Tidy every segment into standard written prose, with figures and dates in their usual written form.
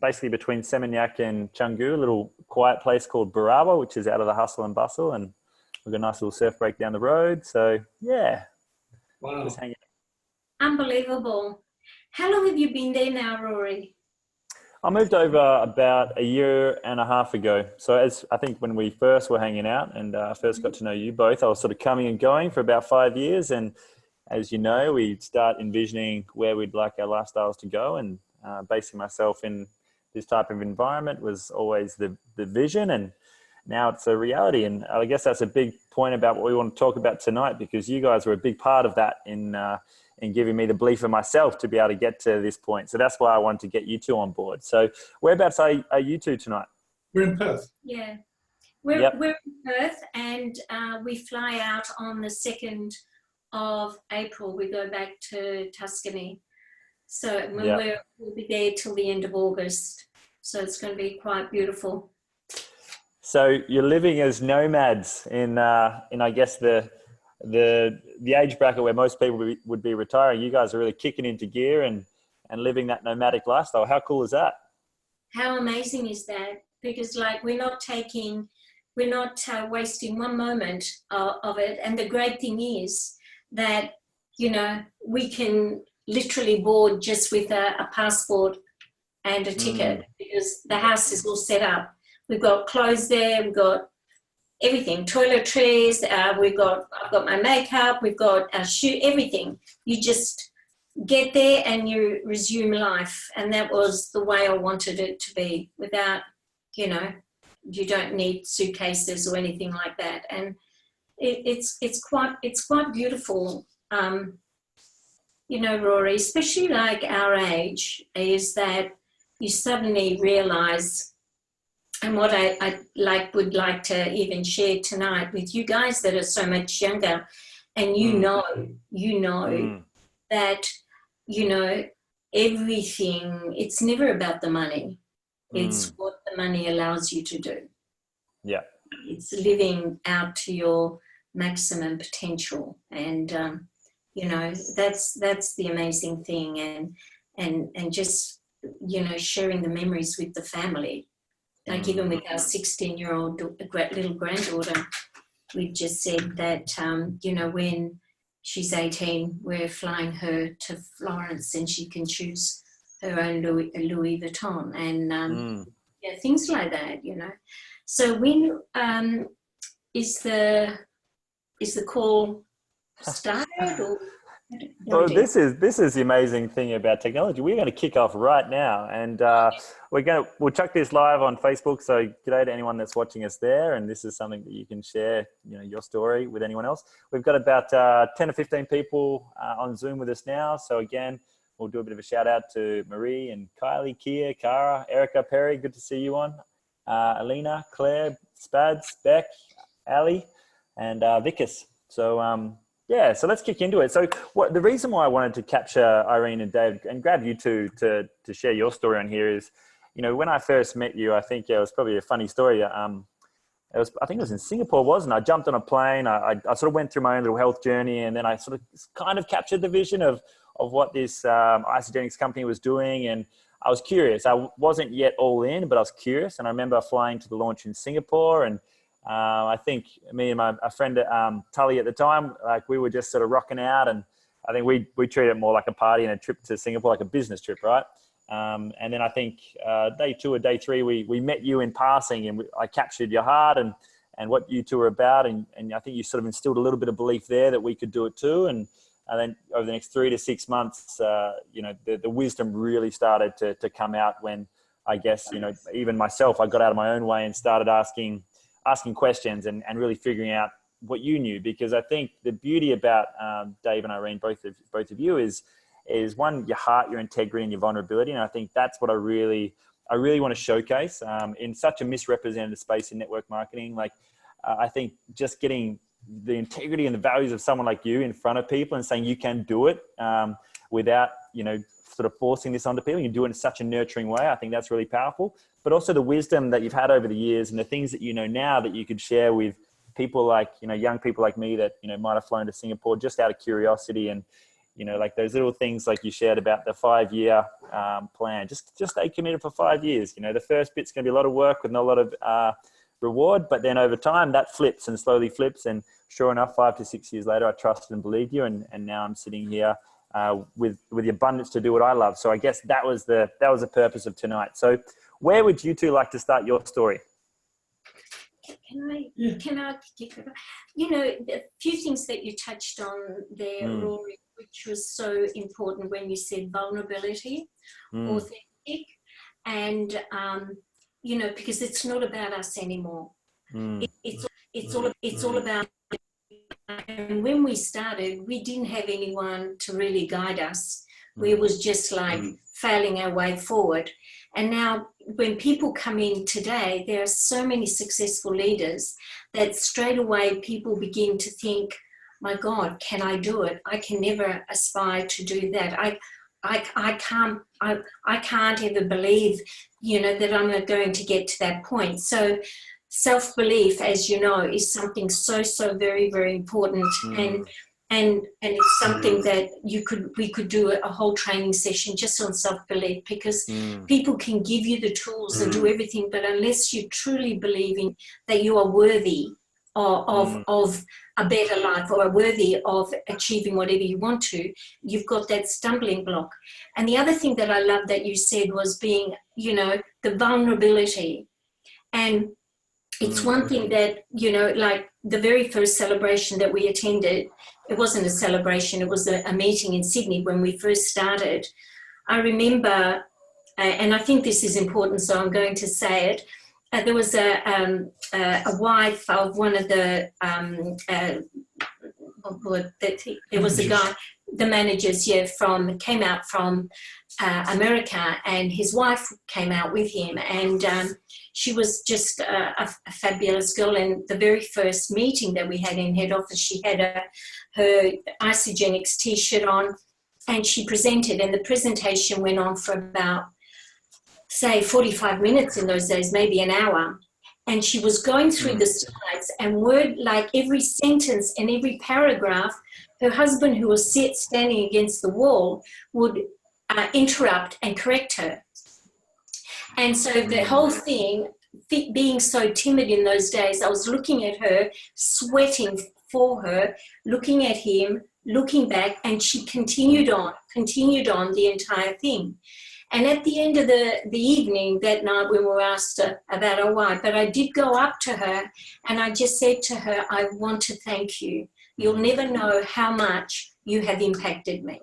basically between Seminyak and Canggu, a little quiet place called Baraba, which is out of the hustle and bustle, and we've got a nice little surf break down the road. So yeah, Wow. just hanging. Unbelievable. How long have you been there now, Rory? I moved over about a year and a half ago. So as I think when we first were hanging out and first got to know you both, I was sort of coming and going for about 5 years. And as you know, we start envisioning where we'd like our lifestyles to go, and basing myself in this type of environment was always the vision, and now it's a reality. And I guess that's a big point about what we want to talk about tonight, because you guys were a big part of that in giving me the belief in myself to be able to get to this point. So that's why I wanted to get you two on board. So whereabouts are you two tonight? We're in Perth. Yeah, we're in Perth, and we fly out on the 2nd of April. We go back to Tuscany. So we'll be there till the end of August. So it's going to be quite beautiful. So you're living as nomads in I guess the age bracket where most people would be retiring. You guys are really kicking into gear and living that nomadic lifestyle. How cool is that? How amazing is that? Because we're not wasting one moment of it. And the great thing is that, we can literally board just with a passport and a ticket, because the house is all set up. We've got clothes there, we've got everything, toiletries, I've got my makeup, we've got our shoe, everything. You just get there and you resume life. And that was the way I wanted it to be, without, you don't need suitcases or anything like that. And it's quite beautiful. Rory, especially our age, is that you suddenly realise, and what I would like to even share tonight with you guys that are so much younger, and you know that, everything, it's never about the money. It's what the money allows you to do. Yeah. It's living out to your maximum potential. And, that's the amazing thing. And just, sharing the memories with the family. Even with our 16-year-old little granddaughter, we've just said that, when she's 18, we're flying her to Florence and she can choose her own Louis Vuitton and things like that, So when is the call started? Or Well, this is the amazing thing about technology. We're going to kick off right now, and we'll chuck this live on Facebook. So g'day to anyone that's watching us there, and this is something that you can share, your story with anyone else. We've got about 10 or 15 people on Zoom with us now. So again, we'll do a bit of a shout out to Marie and Kylie, Kia, Cara, Erica, Perry. Good to see you on. Alina, Claire, Spads, Beck, Ali, and Vickers. So so let's kick into it. So the reason why I wanted to capture Irene and Dave and grab you two to share your story on here is, when I first met you, I think it was probably a funny story. I think it was in Singapore, wasn't it? I jumped on a plane. I sort of went through my own little health journey, and then I sort of kind of captured the vision of what this isogenics company was doing. And I was curious. I wasn't yet all in, but I was curious. And I remember flying to the launch in Singapore, and I think me and a friend Tully at the time, we were just sort of rocking out, and I think we treated it more like a party and a trip to Singapore, like a business trip, right? And then I think day 2 or day 3, we met you in passing, and I captured your heart and what you two were about, and I think you sort of instilled a little bit of belief there that we could do it too. And then over the next 3 to 6 months, the wisdom really started to come out when, I guess, even myself, I got out of my own way and started asking questions and really figuring out what you knew. Because I think the beauty about Dave and Irene, both of you, is one, your heart, your integrity, and your vulnerability. And I think that's what I really want to showcase in such a misrepresented space in network marketing. I think just getting the integrity and the values of someone like you in front of people and saying you can do it without, sort of forcing this onto people. You do it in such a nurturing way. I think that's really powerful. But also the wisdom that you've had over the years and the things that you know now that you could share with people like, young people like me that, might have flown to Singapore just out of curiosity. And, you know, like those little things like you shared about the 5-year plan. Just stay committed for 5 years. You know, the first bit's going to be a lot of work with not a lot of reward, but then over time that flips and slowly flips. And sure enough, 5 to 6 years later, I trusted and believed you. And now I'm sitting here with the abundance to do what I love. So I guess that was the purpose of tonight. So where would you two like to start your story? Can I kick it off? You know, a few things that you touched on there, Rory, which was so important when you said vulnerability, authentic, and you know, because it's not about us anymore. It's all about. And when we started, we didn't have anyone to really guide us. We was just like failing our way forward. And now when people come in today, there are so many successful leaders that straight away people begin to think, my God, can I do it? I can never aspire to do that. I can't ever believe, you know, that I'm not going to get to that point. So self-belief, as you know, is something so very, very important. And it's something that we could do a whole training session just on self-belief, because people can give you the tools and do everything, but unless you truly believe in that you are worthy of a better life, or are worthy of achieving whatever you want to, you've got that stumbling block. And the other thing that I love that you said was being, you know, the vulnerability. And it's one thing that, you know, like the very first celebration that we attended, it wasn't a celebration, it was a meeting in Sydney when we first started. I remember, and I think this is important, so I'm going to say it, there was a wife of one of the, there was a guy, the managers, came out from America, and his wife came out with him, and she was just a fabulous girl. And the very first meeting that we had in head office, she had her Isogenics t-shirt on, and she presented, and the presentation went on for about, say, 45 minutes in those days, maybe an hour. And she was going through the slides, and word, like every sentence and every paragraph, her husband, who was standing against the wall, would interrupt and correct her. And so the whole thing, being so timid in those days, I was looking at her, sweating for her, looking at him, looking back, and she continued on the entire thing. And at the end of the evening that night, when we were asked about our why, but I did go up to her and I just said to her, I want to thank you. You'll never know how much you have impacted me.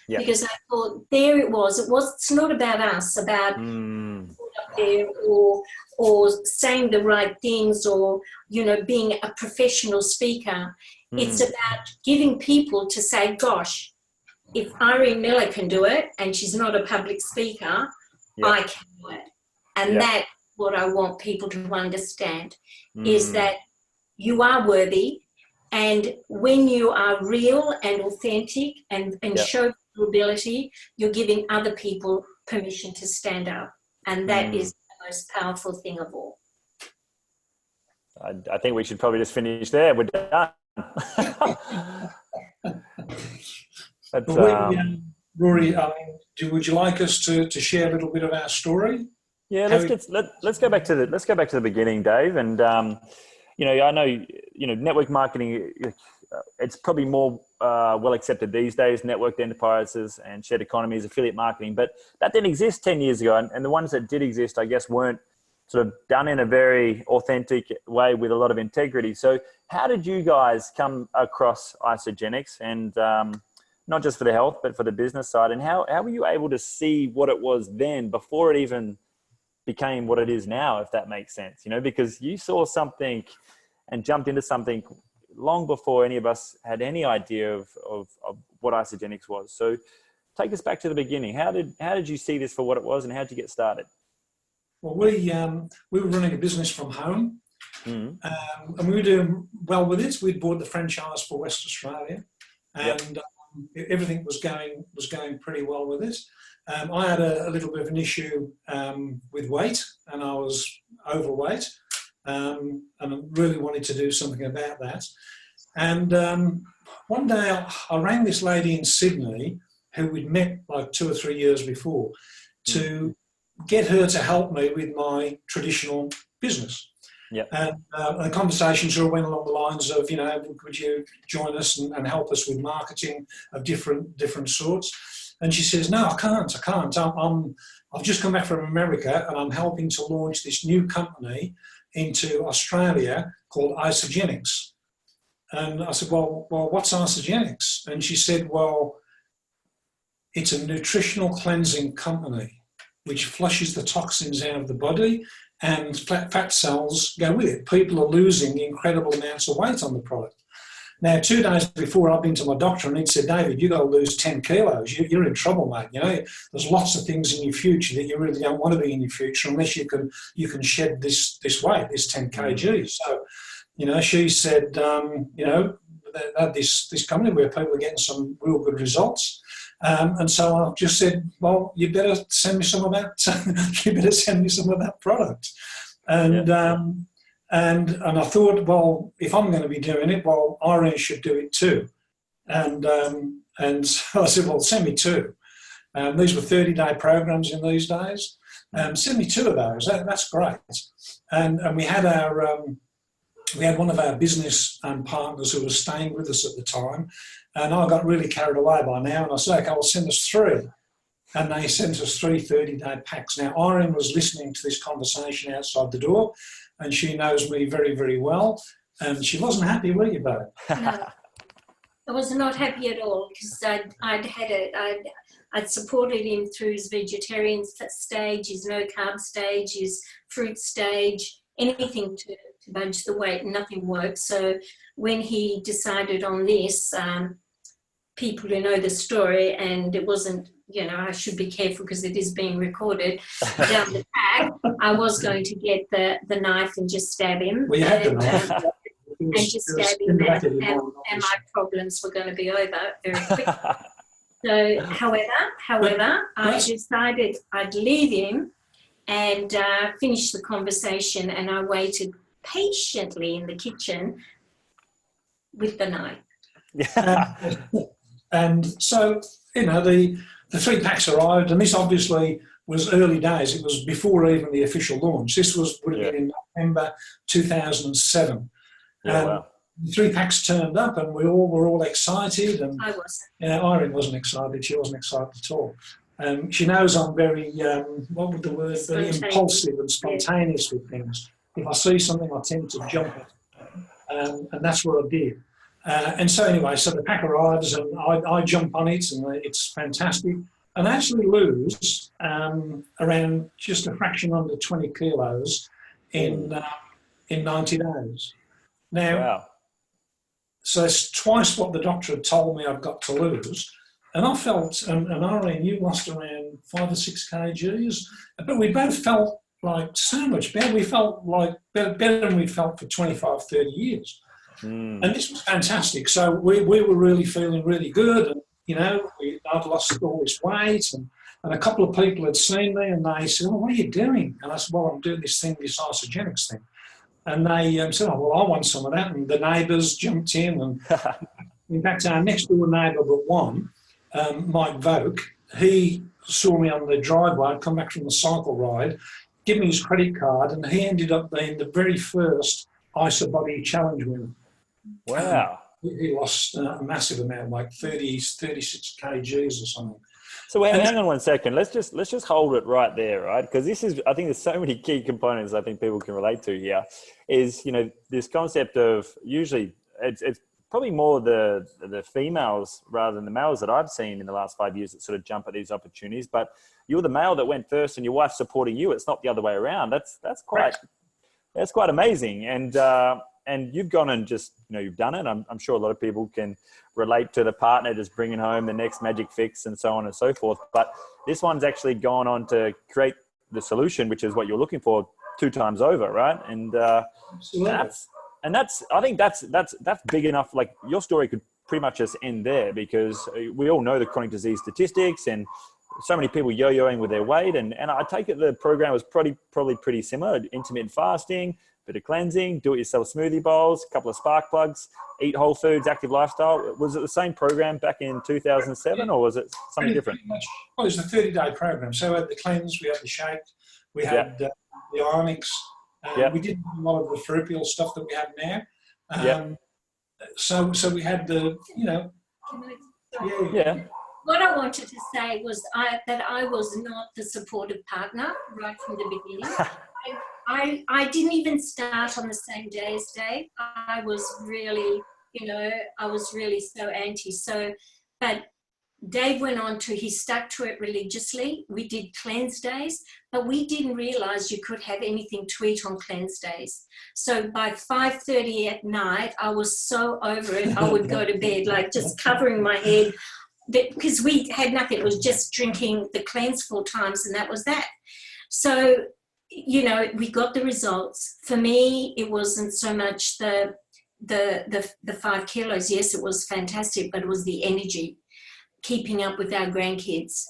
Yeah. Because I thought, there it was. It's not about us, about up there or saying the right things, or, you know, being a professional speaker. It's about giving people to say, gosh, if Irene Miller can do it, and she's not a public speaker, I can do it. And that's what I want people to understand, is that you are worthy. And when you are real and authentic and show ability, you're giving other people permission to stand up. And that is the most powerful thing of all. I think we should probably just finish there. We're done. Rory, would you like us to share a little bit of our story? Yeah, let's go back to the beginning, Dave. And you know, I know, you know, network marketing, it's probably more well accepted these days, networked enterprises and shared economies, affiliate marketing, but that didn't exist 10 years ago. And the ones that did exist, I guess, weren't sort of done in a very authentic way with a lot of integrity. So how did you guys come across Isogenics, and not just for the health, but for the business side? And how were you able to see what it was then before it even became what it is now, if that makes sense? You know, because you saw something and jumped into something long before any of us had any idea of what Isogenics was. So take us back to the beginning. How did you see this for what it was, and how did you get started? Well, we were running a business from home, and we were doing well with it. We'd bought the franchise for West Australia, and everything was going pretty well with it. I had a little bit of an issue with weight, and I was overweight, and I really wanted to do something about that. And one day I rang this lady in Sydney who we'd met like 2 or 3 years before to get her to help me with my traditional business. Yep. And the conversation sort of went along the lines of, you know, could you join us and help us with marketing of different sorts? And she says, no, I can't. I've just come back from America and I'm helping to launch this new company into Australia called Isogenics. And I said, well, what's Isogenics? And she said, well, it's a nutritional cleansing company which flushes the toxins out of the body and fat cells go with it. People are losing incredible amounts of weight on the product. Now, 2 days before, I've been to my doctor and he said, David, you've got to lose 10 kilos. You're in trouble, mate. You know, there's lots of things in your future that you really don't want to be in your future unless you can shed this weight, this 10 kg. So, you know, she said, you know, they had this company where people are getting some real good results. And so I just said, well, you better send me some of that. You better send me some of that product. And and I thought, well, if I'm going to be doing it, well, Irene should do it too. And so I said, well, send me 2. These were 30-day programs in these days. Send me 2 of those. That's great. And we had we had one of our business partners who was staying with us at the time. And I got really carried away by now. And I said, okay, well, send us 3. And they sent us 3 30-day packs. Now, Irene was listening to this conversation outside the door, and she knows me very, very well. And she wasn't happy, were you, Bo? No, I was not happy at all because I'd supported him through his vegetarian stage, his no-carb stage, his fruit stage, anything to budge the weight, and nothing worked. So when he decided on this, people who know the story, and it wasn't, you know, I should be careful because it is being recorded, down the pack, I was going to get the knife and just stab him. Well, you had the knife. And just stab him, and my problems were going to be over very quickly. So, however, I decided I'd leave him and finish the conversation, and I waited patiently in the kitchen with the knife. And so, you know, the 3 packs arrived, and this obviously was early days. It was before even the official launch. This would have been in November 2007. Wow. The 3 packs turned up, and we were all excited. And I wasn't. You know, Irene wasn't excited. She wasn't excited at all. She knows I'm very, what would the word be? Impulsive and spontaneous with things. If I see something, I tend to jump it. And that's what I did. And so anyway, so the pack arrives and I jump on it, and it's fantastic. And I actually lose around just a fraction under 20 kilos in 90 days. Now, wow. So it's twice what the doctor had told me I've got to lose. And I felt, and Irene, you lost around 5 or 6 kgs, but we both felt like so much better. We felt like better than we'd felt for 25, 30 years. And this was fantastic. So we were really feeling really good. And, you know, I'd lost all this weight, and a couple of people had seen me, and they said, oh, what are you doing? And I said, well, I'm doing this Isogenics thing. And they said, oh, well, I want some of that. And the neighbours jumped in. And in fact, our next door neighbour but one, Mike Voke, he saw me on the driveway, I'd come back from the cycle ride, give me his credit card, and he ended up being the very first Isobody Challenge winner. Wow. He lost a massive amount, like 36 kgs or something. So hang on 1 second. Let's just hold it right there, right? Because this is, I think there's so many key components I think people can relate to here. Is, you know, this concept of usually it's probably more the females rather than the males that I've seen in the last 5 years that sort of jump at these opportunities. But you're the male that went first, and your wife's supporting you. It's not the other way around. That's quite amazing. And you've gone and just, you know, you've done it. I'm sure a lot of people can relate to the partner just bringing home the next magic fix and so on and so forth. But this one's actually gone on to create the solution, which is what you're looking for 2 times over, right? And I think that's big enough. Like, your story could pretty much just end there, because we all know the chronic disease statistics, and so many people yo-yoing with their weight, and I take it the program was probably pretty similar. Intermittent fasting, bit of cleansing, do-it-yourself smoothie bowls, a couple of spark plugs, eat whole foods, active lifestyle. Was it the same program back in 2007, or was it something different? Well, it was a 30-day program. So we had the cleanse, we had the shake, we had the ionics. We didn't do a lot of the peripheral stuff that we have now. So we had the, What I wanted to say was that I was not the supportive partner right from the beginning. I didn't even start on the same day as Dave. I was really, so anti. But Dave went on he stuck to it religiously. We did cleanse days, but we didn't realize you could have anything to eat on cleanse days. So by 5:30 at night, I was so over it. I would go to bed, like just covering my head, because we had nothing. It was just drinking the cleanse 4 times, and that was that. So, we got the results. For me, it wasn't so much the 5 kilos. Yes, it was fantastic, but it was the energy, keeping up with our grandkids.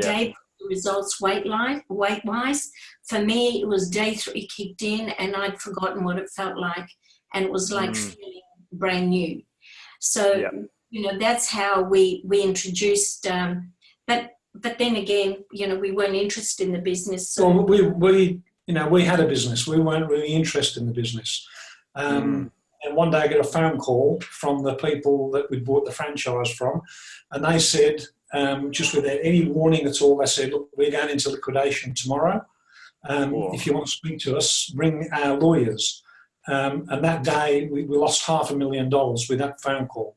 Dave, the results weight-wise, for me, it was day 3 kicked in, and I'd forgotten what it felt like, and it was like feeling brand new. So, that's how we introduced. But then again, we weren't interested in the business. So. Well, we had a business. We weren't really interested in the business. And one day I get a phone call from the people that we bought the franchise from, and they said, just without any warning at all, they said, look, we're going into liquidation tomorrow. If you want to speak to us, bring our lawyers. And that day we lost $500,000 with that phone call.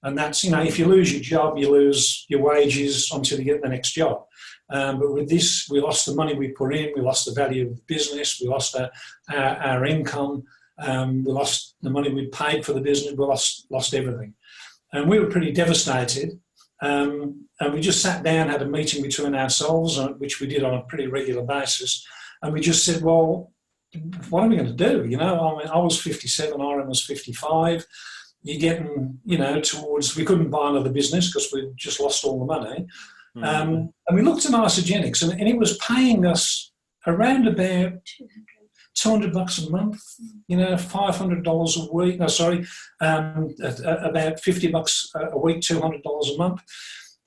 And that's, if you lose your job, you lose your wages until you get the next job. But with this, we lost the money we put in, we lost the value of the business, we lost our income, we lost the money we paid for the business, we lost everything. And we were pretty devastated. And we just sat down, had a meeting between ourselves, which we did on a pretty regular basis. And we just said, well, what are we going to do? I was 57, Irene was 55. You're getting, towards, we couldn't buy another business because we just lost all the money. And we looked at Isogenics, and it was paying us around about $200 a month, $500 a week. No, sorry, about $50 a week, $200 a month.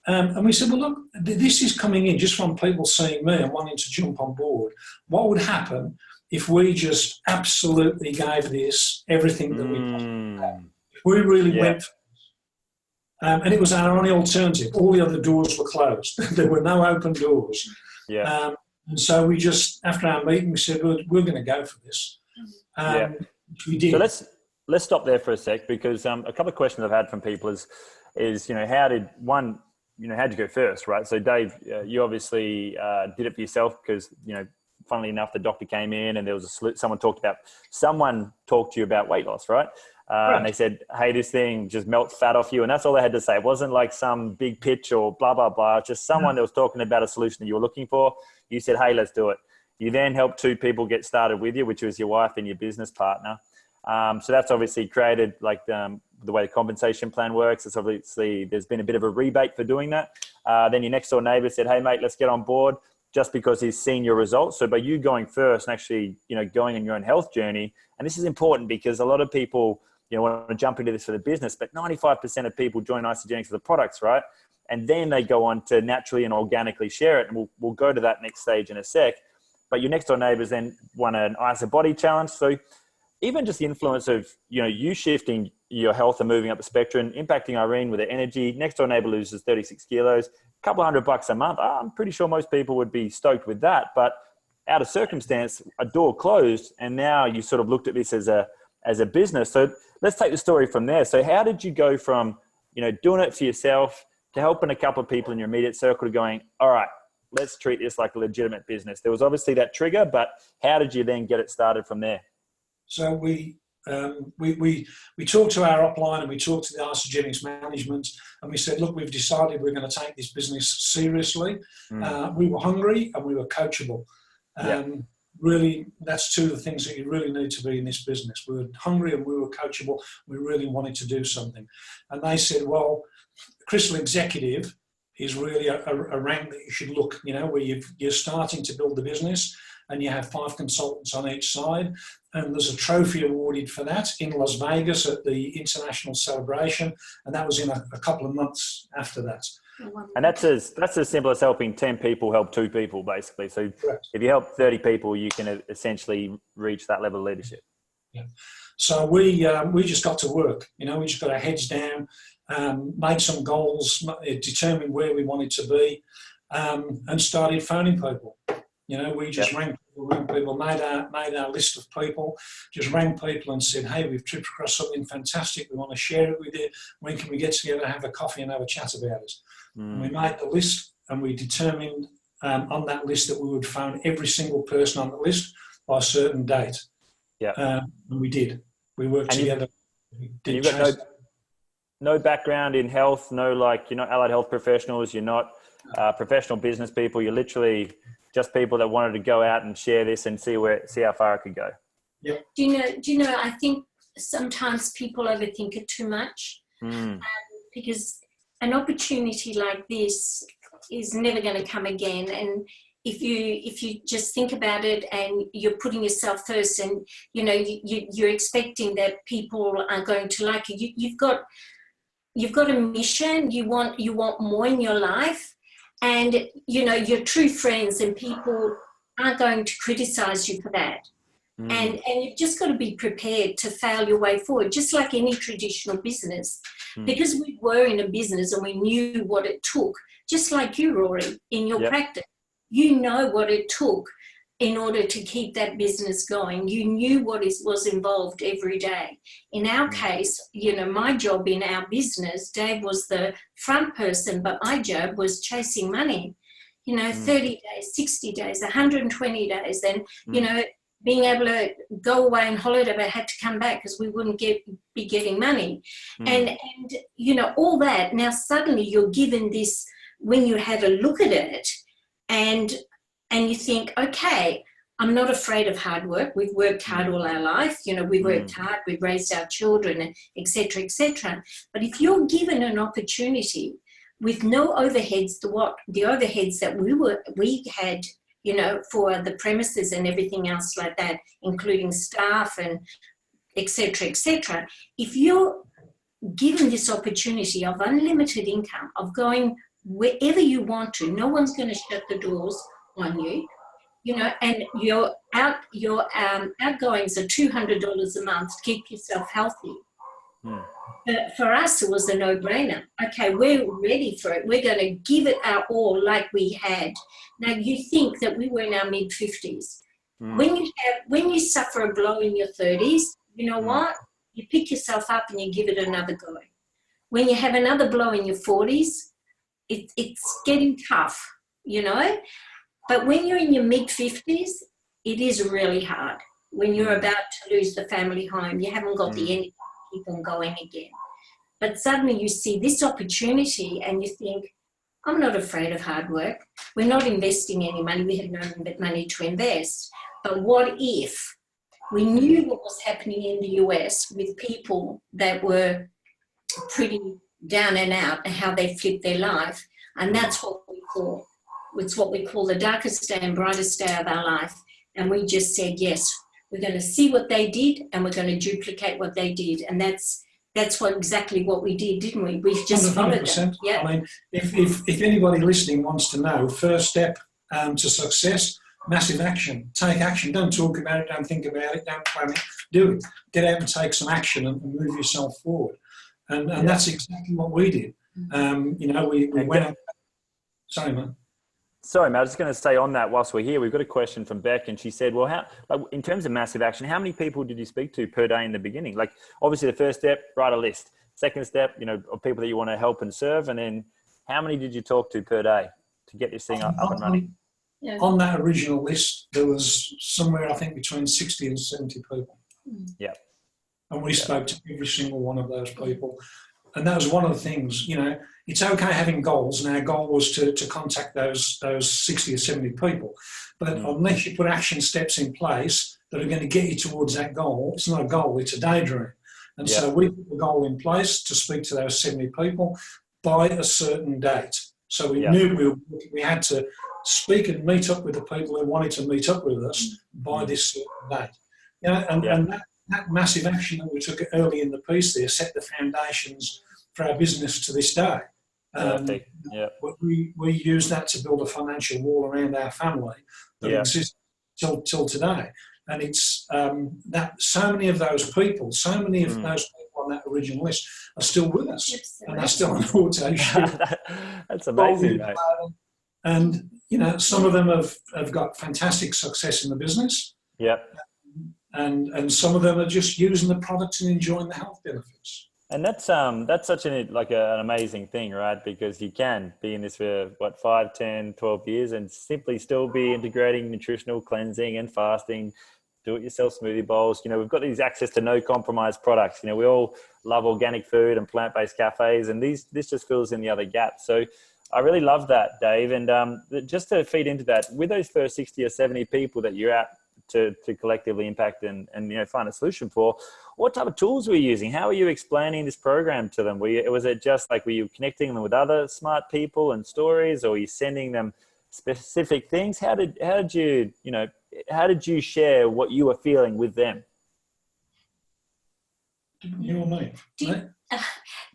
And we said, well, look, this is coming in just from people seeing me and wanting to jump on board. What would happen if we just absolutely gave this everything that we possibly had? We really went for this. And it was our only alternative. All the other doors were closed. There were no open doors. And so we just, after our meeting, we said, we're going to go for this. We did. So let's stop there for a sec, because a couple of questions I've had from people is how'd you go first, right? So Dave, you obviously did it for yourself because, funnily enough, the doctor came in and there was someone talked to you about weight loss, right? And they said, hey, this thing just melts fat off you. And that's all they had to say. It wasn't like some big pitch or blah, blah, blah. Just someone that was talking about a solution that you were looking for. You said, hey, let's do it. You then helped 2 people get started with you, which was your wife and your business partner. So that's obviously created like the way the compensation plan works. It's obviously, there's been a bit of a rebate for doing that. Then your next door neighbor said, hey, mate, let's get on board, just because he's seen your results. So by you going first and actually, going on your own health journey, and this is important because a lot of people, want to jump into this for the business, but 95% of people join Isogenics for the products, right? And then they go on to naturally and organically share it. And we'll go to that next stage in a sec. But your next door neighbors then won an ISO body challenge. So even just the influence of, you shifting your health and moving up the spectrum, impacting Irene with her energy, next door neighbor loses 36 kilos, a couple $100 a month. I'm pretty sure most people would be stoked with that. But out of circumstance, a door closed, and now you sort of looked at this as a business. So let's take the story from there. So how did you go from, doing it for yourself to helping a couple of people in your immediate circle to going, all right, let's treat this like a legitimate business? There was obviously that trigger, but how did you then get it started from there? So we talked to our upline, and we talked to the Isogenics management, and we said, look, we've decided we're going to take this business seriously. We were hungry and we were coachable. Really, that's 2 of the things that you really need to be in this business. We were hungry and we were coachable. We really wanted to do something. And they said, well, Crystal Executive is really a rank that you should look, you know, where you're starting to build the business and you have 5 consultants on each side. And there's a trophy awarded for that in Las Vegas at the International Celebration. And that was in a couple of months after that. And that's as simple as helping 10 people help 2 people, basically. So Correct. If you help 30 people, you can essentially reach that level of leadership. Yeah. So we just got to work, you know, we just got our heads down, made some goals, determined where we wanted to be, and started phoning people. You know, we just rang people, made our list of people, just rang people and said, hey, we've tripped across something fantastic. We want to share it with you. When can we get together, have a coffee and have a chat about it? And we made the list, and we determined on that list that we would phone every single person on the list by a certain date. Yeah. And we did. We worked together. You've got no background in health, no, like, you're not allied health professionals, you're not professional business people, you're literally just people that wanted to go out and share this and see how far it could go. Yep. Do you know, I think sometimes people overthink it too much, because an opportunity like this is never going to come again. And if you just think about it and you're putting yourself first, and, you know, you're expecting that people are going to like you, you've got a mission, you want more in your life. And, you know, your true friends and people aren't going to criticize you for that. And you've just got to be prepared to fail your way forward, just like any traditional business. Because we were in a business and we knew what it took, just like you, Rory, in your practice. You know what it took in order to keep that business going. You knew what was involved every day. In our case, you know, my job in our business, Dave was the front person, but my job was chasing money, you know, 30 days, 60 days, 120 days. And, you know, being able to go away on holiday, but had to come back because we wouldn't be getting money. And, you know, all that. Now, suddenly you're given this, when you have a look at it, and you think, okay, I'm not afraid of hard work. We've worked hard all our life. You know, we've worked hard, we've raised our children, et cetera, et cetera. But if you're given an opportunity with no overheads, the overheads that we had, you know, for the premises and everything else like that, including staff and et cetera, if you're given this opportunity of unlimited income, of going wherever you want to, no one's going to shut the doors on you, you know, and your outgoings are $200 a month to keep yourself healthy. For us, it was a no-brainer. Okay, we're ready for it. We're going to give it our all like we had. Now, you think that we were in our mid-50s. When you suffer a blow in your 30s, you know what? You pick yourself up and you give it another go. When you have another blow in your 40s, it's getting tough, you know. But when you're in your mid-50s, it is really hard. When you're about to lose the family home, you haven't got the energy to keep on going again. But suddenly you see this opportunity and you think, I'm not afraid of hard work. We're not investing any money. We have no money to invest. But what if we knew what was happening in the US with people that were pretty down and out and how they flipped their life? And that's what we call, it's what we call the darkest day and brightest day of our life. And we just said, yes, we're going to see what they did and we're going to duplicate what they did. And that's exactly what we did, didn't we? We've just 100%. followed them. Yeah. I mean, if anybody listening wants to know, first step to success, massive action. Take action. Don't talk about it. Don't think about it. Don't plan it. Do it. Get out and take some action and move yourself forward. And that's exactly what we did. You know, we went up. Sorry, man. Sorry, Matt, I was just going to say on that whilst we're here, we've got a question from Beck and she said, well, in terms of massive action, how many people did you speak to per day in the beginning? Like, obviously the first step, write a list. Second step, you know, of people that you want to help and serve. And then how many did you talk to per day to get this thing up and running? On that original list, there was somewhere, I think, between 60 and 70 people. Yeah. And we spoke to every single one of those people. And that was one of the things, you know, it's okay having goals, and our goal was to contact those 60 or 70 people. But unless you put action steps in place that are going to get you towards that goal, it's not a goal, it's a daydream. And so we put the goal in place to speak to those 70 people by a certain date. So we knew we had to speak and meet up with the people who wanted to meet up with us by this certain date. You know, and that massive action that we took early in the piece there set the foundations for our business to this day. We use that to build a financial wall around our family that exists till today. And it's that so many of those people on that original list are still with us. Absolutely. And they're still on auto ship. That's amazing, mate. And, you know, some of them have got fantastic success in the business. Yep. And some of them are just using the products and enjoying the health benefits. And that's such an amazing thing, right? Because you can be in this for 5, 10, 12 years and simply still be integrating nutritional cleansing and fasting, do-it-yourself smoothie bowls. You know, we've got these access to no compromise products. You know, we all love organic food and plant-based cafes, and this just fills in the other gaps. So I really love that, Dave. And just to feed into that, with those first 60 or 70 people that you're at to collectively impact and you know, find a solution for, what type of tools were you using? How are you explaining this program to them? Was it just like, were you connecting them with other smart people and stories, or were you sending them specific things? How did you share what you were feeling with them? You or me?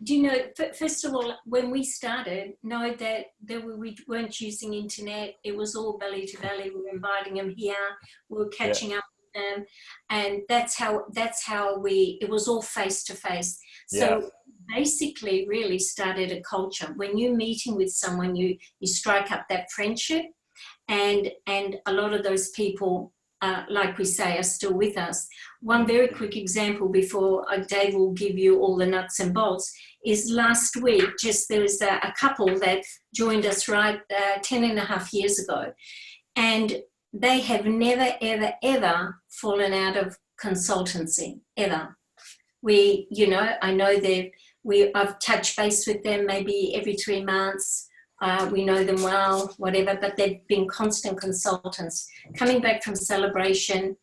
Do you know, first of all, when we started, know that we weren't using internet. It was all belly to belly. We were inviting them here. We were catching up with them. And that's how it was all face to face. So basically really started a culture. When you're meeting with someone, you strike up that friendship, and a lot of those people, like we say, are still with us. One very quick example before Dave will give you all the nuts and bolts is last week, there was a couple that joined us 10 and a half years ago, and they have never, ever, ever fallen out of consultancy, ever. I know I've touched base with them maybe every 3 months. We know them well, whatever, but they've been constant consultants. Coming back from celebration,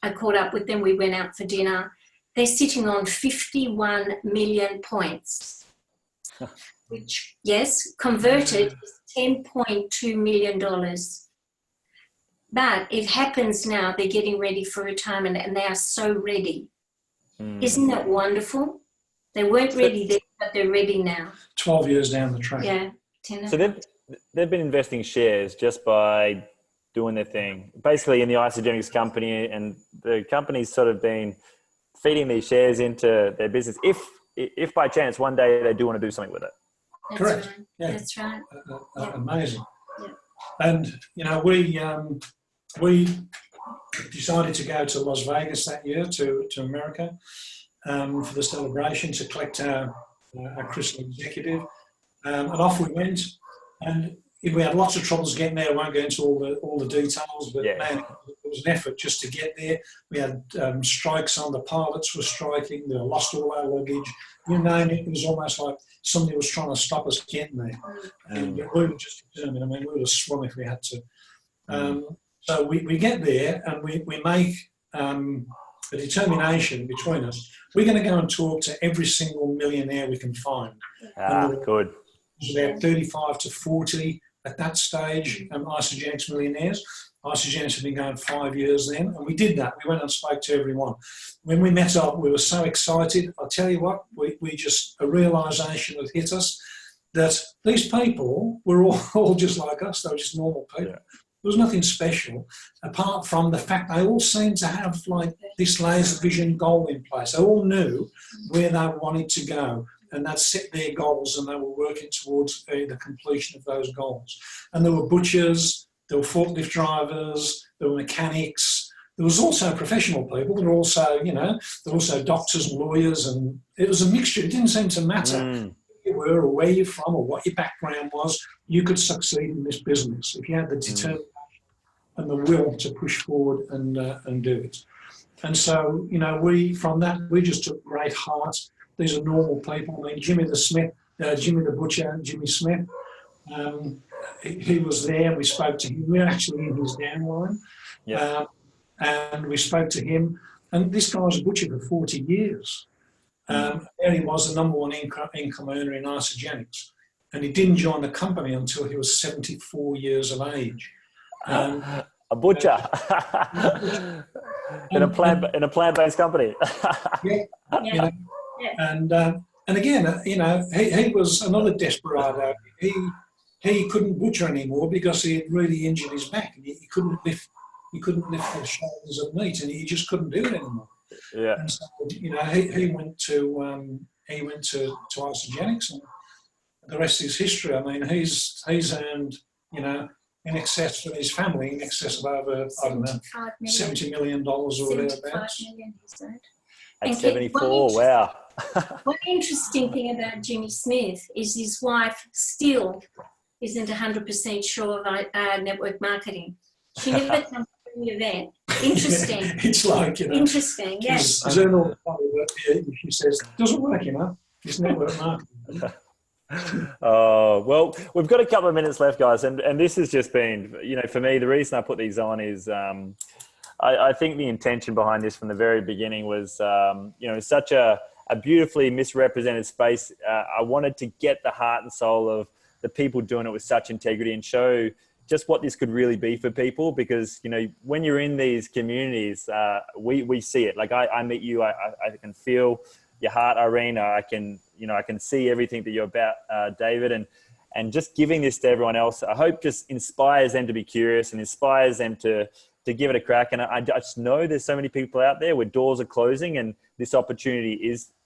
I caught up with them. We went out for dinner. They're sitting on 51 million points, which, converted is $10.2 million. But it happens now. They're getting ready for retirement, and they are so ready. Isn't that wonderful? They weren't ready then, but they're ready now. 12 years down the track. Yeah. So they've been investing shares just by doing their thing, basically in the isogenics company, and the company's sort of been feeding these shares into their business. If by chance one day they do want to do something with it. That's correct. Right. Yeah. That's right. Amazing. Yeah. And you know, we decided to go to Las Vegas that year to America for the celebration to collect our crystal executive. And off we went, and we had lots of troubles getting there. I won't go into all the details, but man, it was an effort just to get there. We had strikes on, the pilots were striking, they lost all our luggage. You name it, it was almost like somebody was trying to stop us getting there. And we were just determined. I mean, we would have swum if we had to. So we get there, and we make a determination between us. We're going to go and talk to every single millionaire we can find. Good. About 35 to 40 at that stage, isogenics millionaires. Isogenics had been going 5 years then, and we did that. We went and spoke to everyone. When we met up, we were so excited. I'll tell you what, we just, a realisation had hit us that these people were all just like us. They were just normal people. Yeah. There was nothing special, apart from the fact they all seemed to have like this laser vision goal in place. They all knew where they wanted to go, and they'd set their goals, and they were working towards the completion of those goals. And there were butchers, there were forklift drivers, there were mechanics. There was also professional people. There were also, doctors and lawyers, and it was a mixture. It didn't seem to matter who you were or where you're from or what your background was. You could succeed in this business if you had the determination and the will to push forward and do it. And so, from that, we just took great heart. These are normal people. I mean, Jimmy the butcher, Jimmy Smith, he was there. We spoke to him. We were actually in his downline. Yeah. And we spoke to him. And this guy was a butcher for 40 years. There he was, the number one income earner in isogenics. and he didn't join the company until he was 74 years of age. A butcher in a plant-based company. Yeah, Yeah. you know, Yeah. and again, you know, he was another desperado. He couldn't butcher anymore because he had really injured his back, and he couldn't lift the shoulders of meat, and he just couldn't do it anymore. Yeah. And so, you know, he went to isogenics, and the rest is history. I mean, he's earned, you know, in excess for his family, in excess of over, I don't know, $70 million or thereabouts. At 74, wow. One interesting thing about Jimmy Smith is his wife still isn't 100% sure of network marketing. She never comes to the event. Interesting. It's like, you know, interesting, yes. She's earned all the money, but she says, doesn't work, you know, it's network marketing. Oh, well, we've got a couple of minutes left, guys. And this has just been, you know, for me, the reason I put these on is I think the intention behind this from the very beginning was, you know, such a beautifully misrepresented space. I wanted to get the heart and soul of the people doing it with such integrity and show just what this could really be for people. Because, you know, when you're in these communities, we see it. Like I meet you, I can feel your heart, Irene. I can see everything that you're about, David, and just giving this to everyone else, I hope just inspires them to be curious and inspires them to give it a crack. And I just know there's so many people out there where doors are closing and this opportunity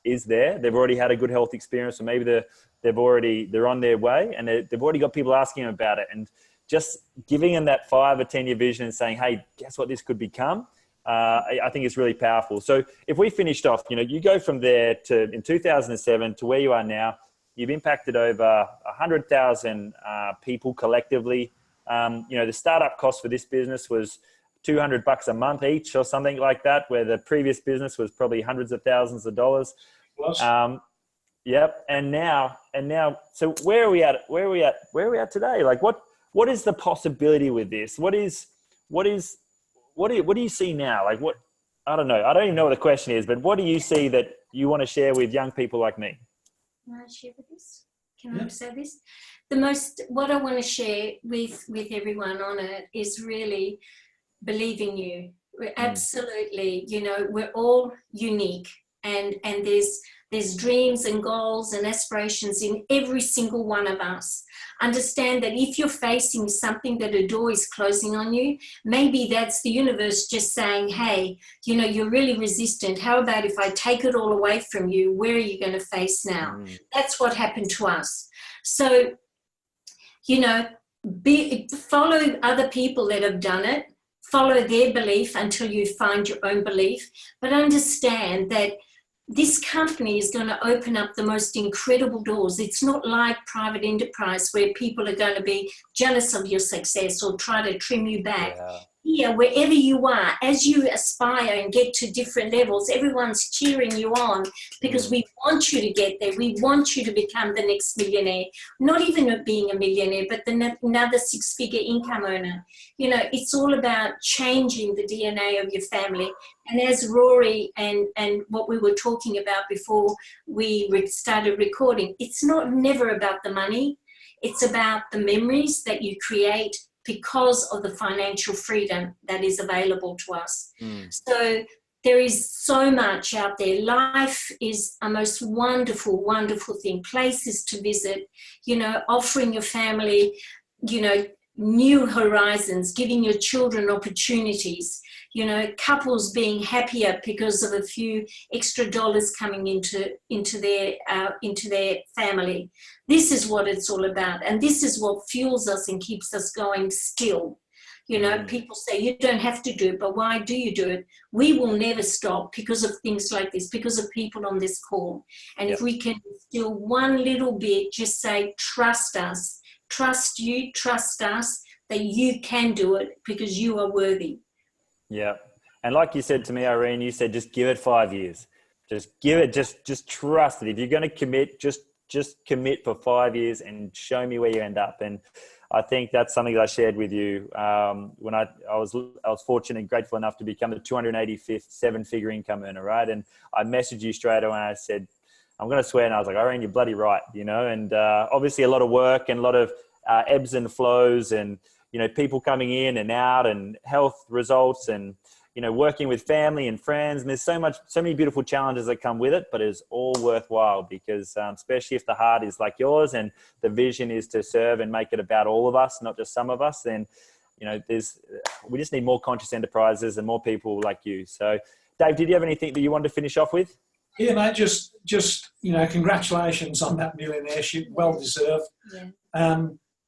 is there. They've already had a good health experience, or maybe they're on their way and they've already got people asking them about it. And just giving them that 5 or 10 year vision and saying, hey, guess what this could become? I think it's really powerful. So if we finished off, you know, you go from there to in 2007 to where you are now, you've impacted over 100,000 people collectively. You know, the startup cost for this business was $200 a month each or something like that, where the previous business was probably hundreds of thousands of dollars. Yep. And now, so where are we at? Where are we at today? Like what is the possibility with this? What do you see now? Like what, I don't know. I don't even know what the question is, but what do you see that you want to share with young people like me? Can I share with this? Can I say this? What I want to share with everyone on it is really believe in you. We're absolutely, you know, we're all unique, and there's dreams and goals and aspirations in every single one of us. Understand that if you're facing something that a door is closing on you, maybe that's the universe just saying, hey, you know, you're really resistant. How about if I take it all away from you? Where are you going to face now? That's what happened to us. So, you know, follow other people that have done it. Follow their belief until you find your own belief. But understand that this company is going to open up the most incredible doors. It's not like private enterprise where people are going to be jealous of your success or try to trim you back. Here, wherever you are, as you aspire and get to different levels, everyone's cheering you on because we want you to get there. We want you to become the next millionaire. Not even being a millionaire, but another 6-figure income earner. You know, it's all about changing the DNA of your family. And as Rory and what we were talking about before we started recording, it's never about the money. It's about the memories that you create because of the financial freedom that is available to us. So there is so much out there. Life is a most wonderful, wonderful thing. Places to visit, you know, offering your family, you know, new horizons, giving your children opportunities, you know, couples being happier because of a few extra dollars coming into their family. This is what it's all about, and this is what fuels us and keeps us going still. You know, people say you don't have to do it, but why do you do it? We will never stop because of things like this, because of people on this call. And if we can still one little bit, just say, trust us, trust you, trust us, that you can do it because you are worthy. Yeah. And like you said to me, Irene, you said, just give it 5 years. Just give it, just trust it. If you're going to commit, just commit for 5 years and show me where you end up. And I think that's something that I shared with you when I was fortunate and grateful enough to become the 285th 7-figure income earner, right? And I messaged you straight away and I said, I'm going to swear. And I was like, Irene, you're bloody right, you know, and obviously a lot of work and a lot of ebbs and flows and, you know, people coming in and out and health results and, you know, working with family and friends. And there's so many beautiful challenges that come with it, but it's all worthwhile because especially if the heart is like yours and the vision is to serve and make it about all of us, not just some of us, then, you know, we just need more conscious enterprises and more people like you. So Dave, did you have anything that you wanted to finish off with? Yeah, mate, just you know, congratulations on that millionaireship, well deserved. Yeah.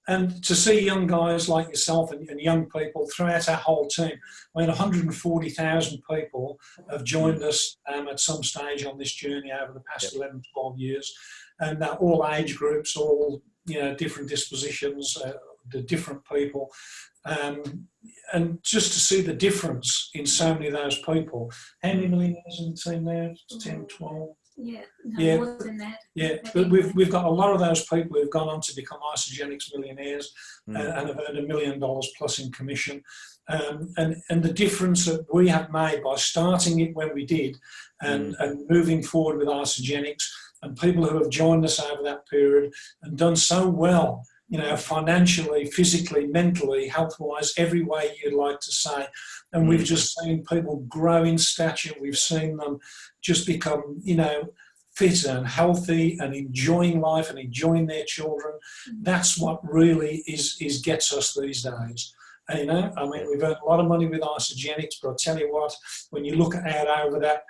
And to see young guys like yourself and young people throughout our whole team, I mean, 140,000 people have joined us at some stage on this journey over the past 11, 12 years, and all age groups, all, you know, different dispositions, the different people. And just to see the difference in so many of those people. How many millionaires in the team now? 10, 12? Yeah, more than that. Yeah, but we've got a lot of those people who've gone on to become Isogenics millionaires and have earned $1 million plus in commission. And the difference that we have made by starting it when we did and moving forward with Isogenics, and people who have joined us over that period and done so well, you know, financially, physically, mentally, health-wise, every way you'd like to say. And we've just seen people grow in stature. We've seen them just become, you know, fit and healthy and enjoying life and enjoying their children. That's what really gets us these days. And, you know, I mean, we've earned a lot of money with Isogenics, but I'll tell you what, when you look out over that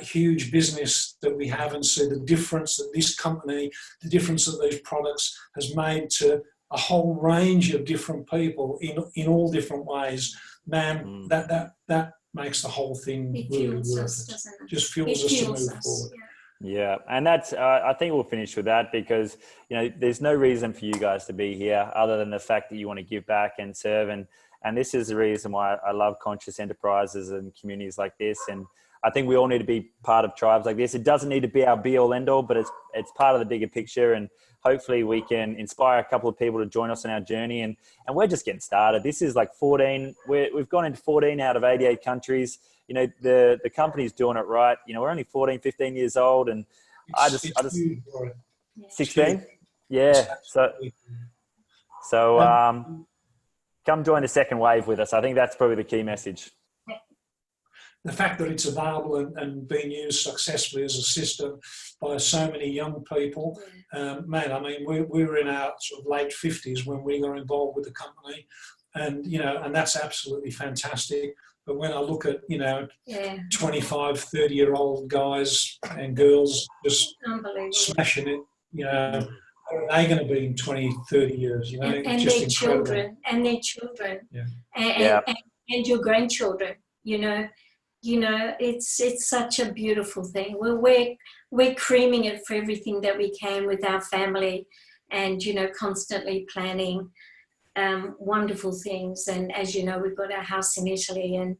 huge business that we have and see the difference that this company, the difference that these products has made to a whole range of different people in all different ways, man, that makes the whole thing really worth it. Just fuels us to move forward. Yeah, and that's I think we'll finish with that because, you know, there's no reason for you guys to be here other than the fact that you want to give back and serve, and this is the reason why I love conscious enterprises and communities like this. And I think we all need to be part of tribes like this. It doesn't need to be our be all end all, but it's part of the bigger picture. And hopefully we can inspire a couple of people to join us on our journey. And we're just getting started. This is like 14. We've gone into 14 out of 88 countries. You know, the company's doing it right. You know, we're only 14, 15 years old, and I just 16. Yeah. So come join the second wave with us. I think that's probably the key message. The fact that it's available and being used successfully as a system by so many young people, man, I mean, we were in our sort of late 50s when we got involved with the company, and, you know, and that's absolutely fantastic. But when I look at, you know, 25, 30-year-old guys and girls just smashing it, you know, what are they going to be in 20, 30 years, you know? And just their incredible. children, and their children, yeah. and your grandchildren, you know. You know, it's such a beautiful thing. We're creaming it for everything that we can with our family, and, you know, constantly planning wonderful things. And as you know, we've got our house in Italy, and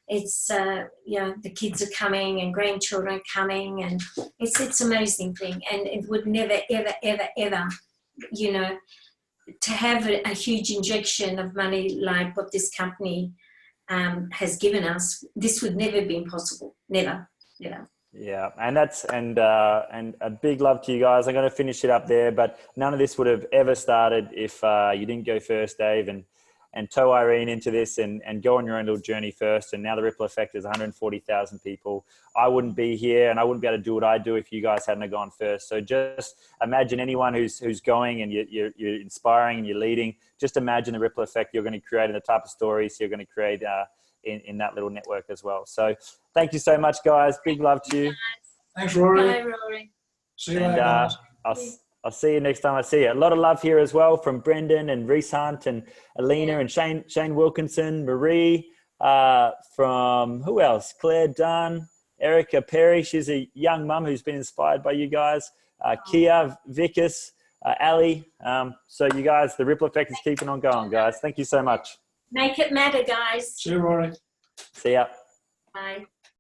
it's you know, the kids are coming and grandchildren are coming, and it's an amazing thing. And it would never ever, you know, to have a huge injection of money like what this company has given us, this would never be possible. Never. Yeah, and and a big love to you guys. I'm going to finish it up there, but none of this would have ever started if you didn't go first, Dave, and tow Irene into this and go on your own little journey first. And now the ripple effect is 140,000 people. I wouldn't be here and I wouldn't be able to do what I do if you guys hadn't have gone first. So just imagine anyone who's going and you're inspiring and you're leading. Just imagine the ripple effect you're going to create and the type of stories you're going to create in that little network as well. So thank you so much, guys. Big love to you. Thanks, Rory. Bye, Rory. See you later, guys. I'll see you next time I see you. A lot of love here as well from Brendan and Reese Hunt and Alina and Shane Wilkinson, Marie, from who else? Claire Dunn, Erica Perry. She's a young mum who's been inspired by you guys. Kia, Vickers, Ali. So you guys, the ripple effect is keeping on going, guys. Thank you so much. Make it matter, guys. See you, Rory. See ya. Bye.